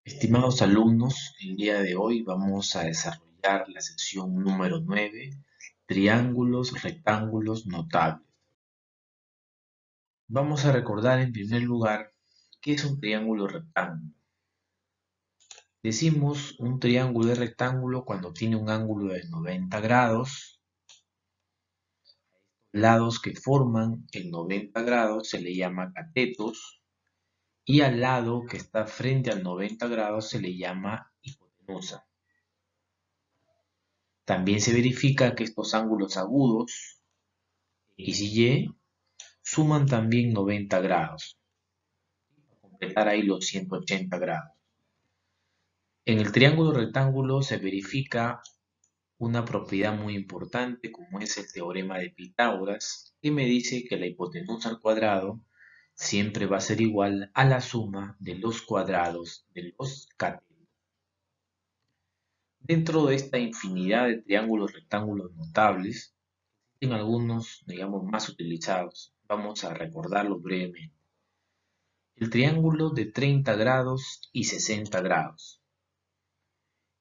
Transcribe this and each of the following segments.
Estimados alumnos, el día de hoy vamos a desarrollar la sección número 9, triángulos, rectángulos notables. Vamos a recordar en primer lugar qué es un triángulo rectángulo. Decimos un triángulo de rectángulo cuando tiene un ángulo de 90 grados. Lados que forman el 90 grados se le llama catetos y al lado que está frente al 90 grados se le llama hipotenusa. También se verifica que estos ángulos agudos, X y Y, suman también 90 grados, para completar ahí los 180 grados. En el triángulo rectángulo se verifica una propiedad muy importante como es el teorema de Pitágoras, que me dice que la hipotenusa al cuadrado siempre va a ser igual a la suma de los cuadrados de los catetos. Dentro de esta infinidad de triángulos rectángulos notables, en algunos, digamos, más utilizados. Vamos a recordarlo brevemente. El triángulo de 30 grados y 60 grados.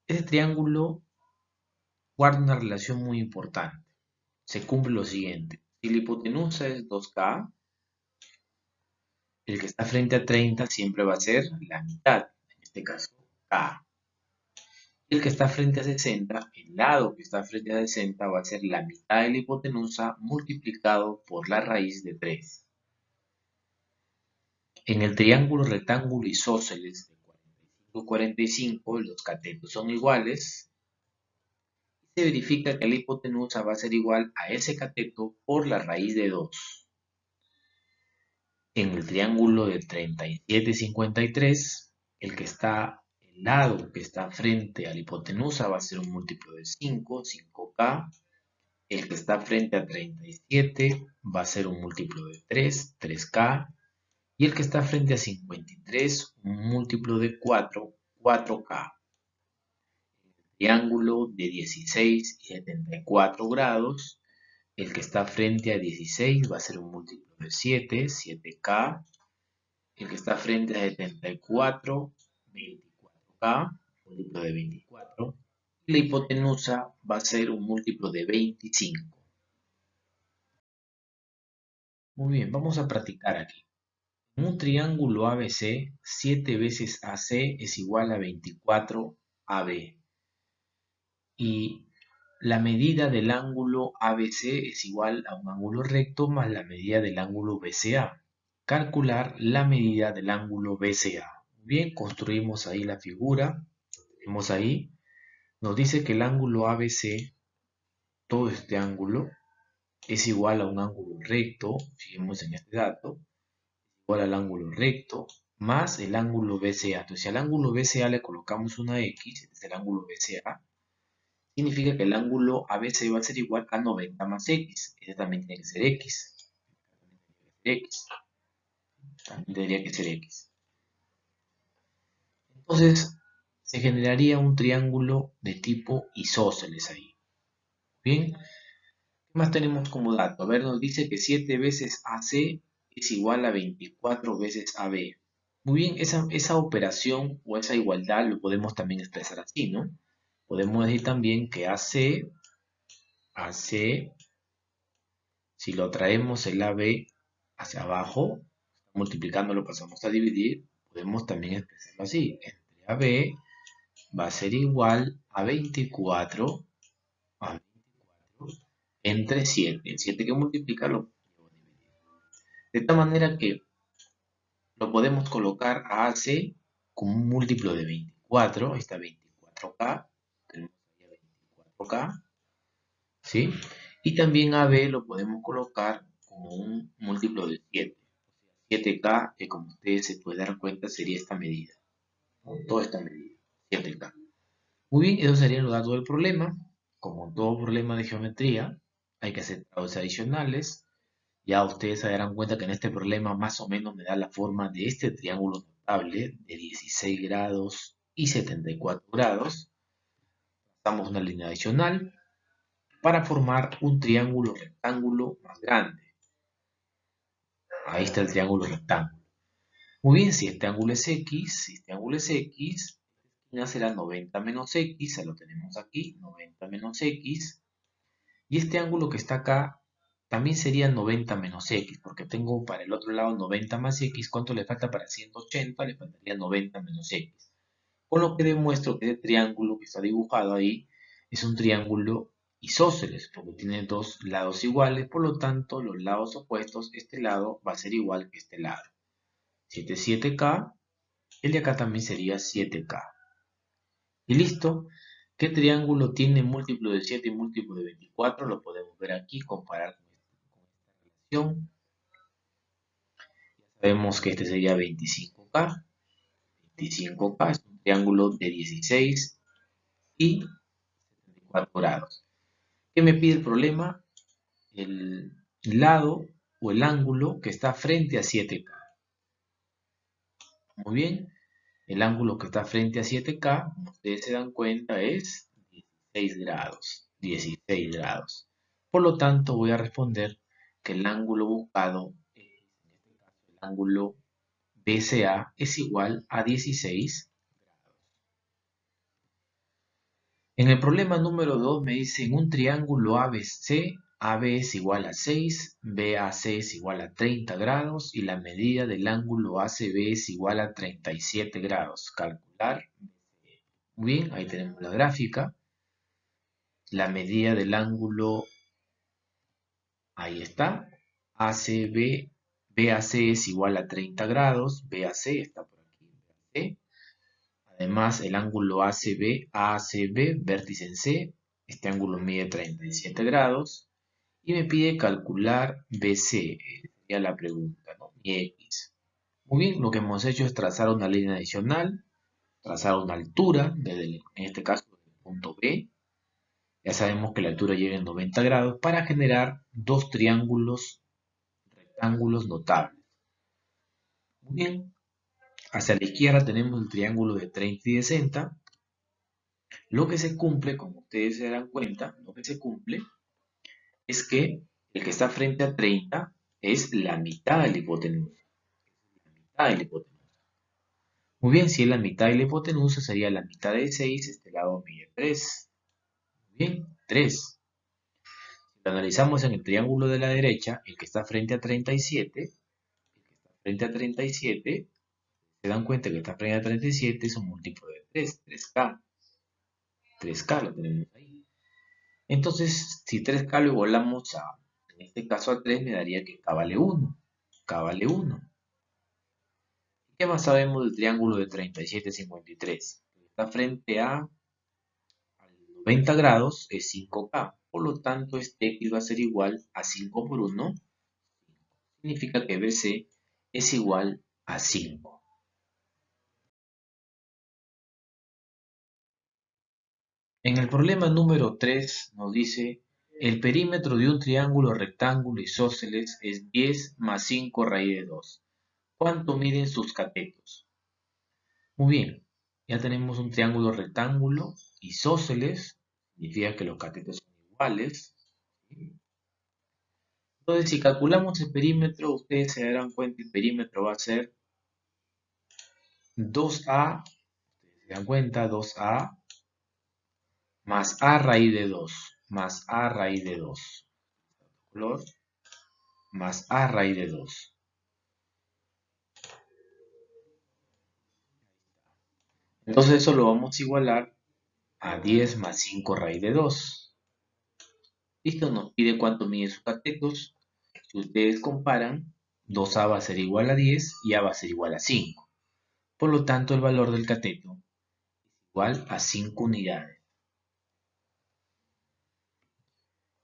Este triángulo guarda una relación muy importante. Se cumple lo siguiente. Si la hipotenusa es 2K, el que está frente a 30 siempre va a ser la mitad, en este caso K. El que está frente a 60, el lado que está frente a 60 va a ser la mitad de la hipotenusa multiplicado por la raíz de 3. En el triángulo rectángulo isósceles de 45-45 los catetos son iguales y se verifica que la hipotenusa va a ser igual a ese cateto por la raíz de 2. En el triángulo de 37-53, el lado que está frente a la hipotenusa va a ser un múltiplo de 5, 5K. El que está frente a 37 va a ser un múltiplo de 3, 3K. Y el que está frente a 53, un múltiplo de 4, 4K. Triángulo de 16 y 74 grados, el que está frente a 16 va a ser un múltiplo de 7, 7K. El que está frente a 74, 24K, múltiplo de 24. Y la hipotenusa va a ser un múltiplo de 25. Muy bien, vamos a practicar aquí. En un triángulo ABC, 7 veces AC es igual a 24 AB. Y la medida del ángulo ABC es igual a un ángulo recto más la medida del ángulo BCA. Calcular la medida del ángulo BCA. Bien, construimos ahí la figura. Tenemos ahí. Nos dice que el ángulo ABC, todo este ángulo, es igual a un ángulo recto. Fijemos en este dato. Igual al ángulo recto más el ángulo BCA. Entonces, si al ángulo BCA le colocamos una X, este es el ángulo BCA, significa que el ángulo ABC va a ser igual a 90 más X. Este también tiene que ser X. También tendría que ser X. Entonces, se generaría un triángulo de tipo isósceles ahí. Bien, ¿qué más tenemos como dato? A ver, nos dice que 7 veces AC es igual a 24 veces AB. Muy bien, esa operación o esa igualdad lo podemos también expresar así, ¿no? Podemos decir también que AC, si lo traemos el AB hacia abajo, multiplicando lo pasamos a dividir, podemos también expresarlo así. Entre AB va a ser igual a 24, entre 7. El 7 que multiplicarlo. De tal manera que lo podemos colocar a AC como un múltiplo de 24. Ahí está 24K. Tenemos ahí 24K. ¿Sí? Y también AB lo podemos colocar como un múltiplo de 7. 7K, que como ustedes se pueden dar cuenta, sería esta medida. ¿No? Toda esta medida. 7K. Muy bien, esos serían los datos del problema. Como todo problema de geometría, hay que hacer trabajos adicionales. Ya ustedes se darán cuenta que en este problema más o menos me da la forma de este triángulo notable de 16 grados y 74 grados. Damos una línea adicional para formar un triángulo rectángulo más grande. Ahí está el triángulo rectángulo. Muy bien, si este ángulo es X, esta esquina será 90 menos X, ya lo tenemos aquí, 90 menos X. Y este ángulo que está acá también sería 90 menos X, porque tengo para el otro lado 90 más X. ¿Cuánto le falta para 180? Le faltaría 90 menos X. Con lo que demuestro que este triángulo que está dibujado ahí es un triángulo isósceles, porque tiene dos lados iguales, por lo tanto, los lados opuestos, este lado va a ser igual que este lado. 7 es 7K, el de acá también sería 7K. Y listo. ¿Qué triángulo tiene múltiplo de 7 y múltiplo de 24? Lo podemos ver aquí, comparar con esta relación. Sabemos que este sería 25K. 25K es un triángulo de 16 y 74 grados. ¿Qué me pide el problema? El lado o el ángulo que está frente a 7K. Muy bien. El ángulo que está frente a 7K, como ustedes se dan cuenta, es 16 grados. 16 grados. Por lo tanto, voy a responder que el ángulo buscado, en este caso el ángulo BCA, es igual a 16 grados. En el problema número 2 me dice, en un triángulo ABC, AB es igual a 6, BAC es igual a 30 grados y la medida del ángulo ACB es igual a 37 grados. Calcular. Muy bien, ahí tenemos la gráfica. La medida del ángulo, ahí está. ACB, BAC es igual a 30 grados. BAC está por aquí. BAC. Además, el ángulo ACB, vértice en C, este ángulo mide 37 grados. Y me pide calcular BC, sería la pregunta, ¿no? Mi X. Muy bien, lo que hemos hecho es trazar una línea adicional, trazar una altura, en este caso, desde el punto B. Ya sabemos que la altura llega en 90 grados para generar dos triángulos rectángulos notables. Muy bien, hacia la izquierda tenemos el triángulo de 30 y de 60. Lo que se cumple, como ustedes se dan cuenta, lo que se cumple es que el que está frente a 30 es la mitad de la hipotenusa. La mitad de la hipotenusa. Muy bien, si es la mitad de la hipotenusa, sería la mitad de 6, este lado mide 3. Muy bien, 3. Si lo analizamos en el triángulo de la derecha, el que está frente a 37, se dan cuenta que está frente a 37 es un múltiplo de 3, 3K. 3K lo tenemos ahí. Entonces, si 3K lo igualamos en este caso a 3, me daría que K vale 1. K vale 1. ¿Qué más sabemos del triángulo de 37, 53? Está frente a 90 grados, es 5K. Por lo tanto, este X va a ser igual a 5 por 1. Significa que BC es igual a 5. En el problema número 3 nos dice, el perímetro de un triángulo rectángulo isósceles es 10 más 5 raíz de 2. ¿Cuánto miden sus catetos? Muy bien, ya tenemos un triángulo rectángulo isósceles, significa que los catetos son iguales. Entonces, si calculamos el perímetro, ustedes se darán cuenta que el perímetro va a ser 2A, ustedes se dan cuenta, 2A más A raíz de 2, más A raíz de 2, color, más A raíz de 2. Entonces eso lo vamos a igualar a 10 más 5 raíz de 2. Listo, nos pide cuánto mide sus catetos. Si ustedes comparan, 2A va a ser igual a 10 y A va a ser igual a 5. Por lo tanto, el valor del cateto es igual a 5 unidades.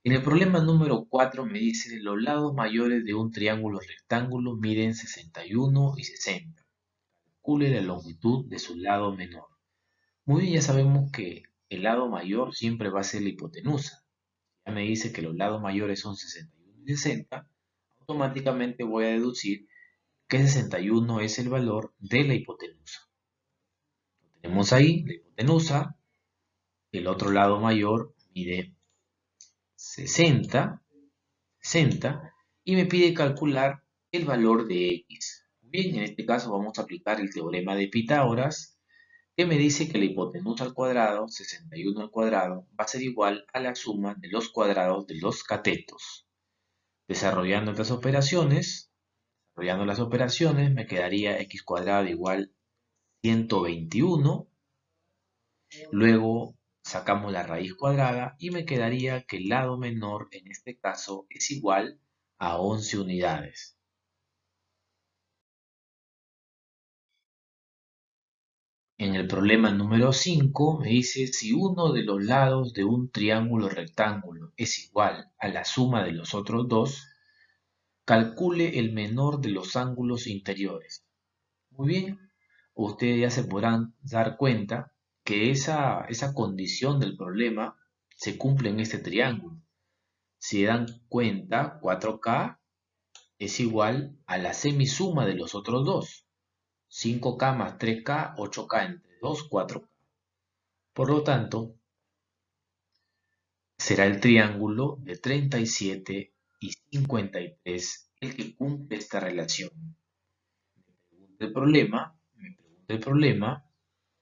En el problema número 4 me dice, los lados mayores de un triángulo rectángulo miden 61 y 60. Calcule la longitud de su lado menor. Muy bien, ya sabemos que el lado mayor siempre va a ser la hipotenusa. Ya me dice que los lados mayores son 61 y 60. Automáticamente voy a deducir que 61 es el valor de la hipotenusa. Lo tenemos ahí, la hipotenusa. El otro lado mayor mide 60, y me pide calcular el valor de X. Bien, en este caso vamos a aplicar el teorema de Pitágoras, que me dice que la hipotenusa al cuadrado, 61 al cuadrado, va a ser igual a la suma de los cuadrados de los catetos. Desarrollando las operaciones, me quedaría x cuadrado igual 121. Luego sacamos la raíz cuadrada y me quedaría que el lado menor en este caso es igual a 11 unidades. En el problema número 5 me dice si uno de los lados de un triángulo rectángulo es igual a la suma de los otros dos, calcule el menor de los ángulos interiores. Muy bien, ustedes ya se podrán dar cuenta que esa condición del problema se cumple en este triángulo. Si se dan cuenta, 4K es igual a la semisuma de los otros dos. 5K más 3K, 8K entre 2, 4K. Por lo tanto, será el triángulo de 37 y 53 el que cumple esta relación. Me pregunta el problema,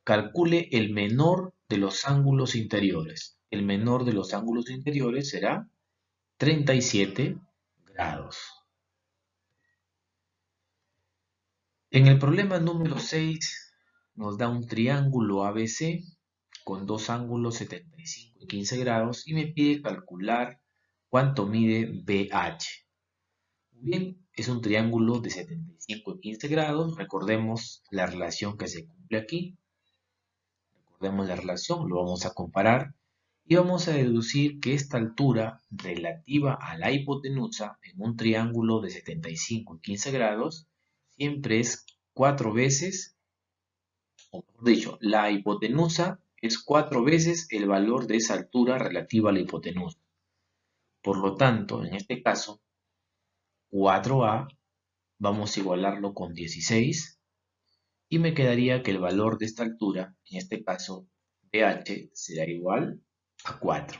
calcule el menor de los ángulos interiores. El menor de los ángulos interiores será 37 grados. En el problema número 6 nos da un triángulo ABC con dos ángulos 75 y 15 grados y me pide calcular cuánto mide BH. Bien, es un triángulo de 75 y 15 grados. Recordemos la relación que se cumple aquí. Recordemos la relación, lo vamos a comparar y vamos a deducir que esta altura relativa a la hipotenusa en un triángulo de 75 y 15 grados siempre es 4 veces, o mejor dicho, la hipotenusa es 4 veces el valor de esa altura relativa a la hipotenusa. Por lo tanto, en este caso, 4A vamos a igualarlo con 16 y me quedaría que el valor de esta altura, en este caso BH, será igual a 4.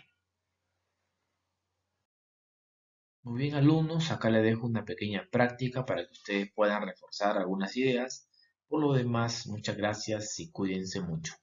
Muy bien, alumnos, acá les dejo una pequeña práctica para que ustedes puedan reforzar algunas ideas. Por lo demás, muchas gracias y cuídense mucho.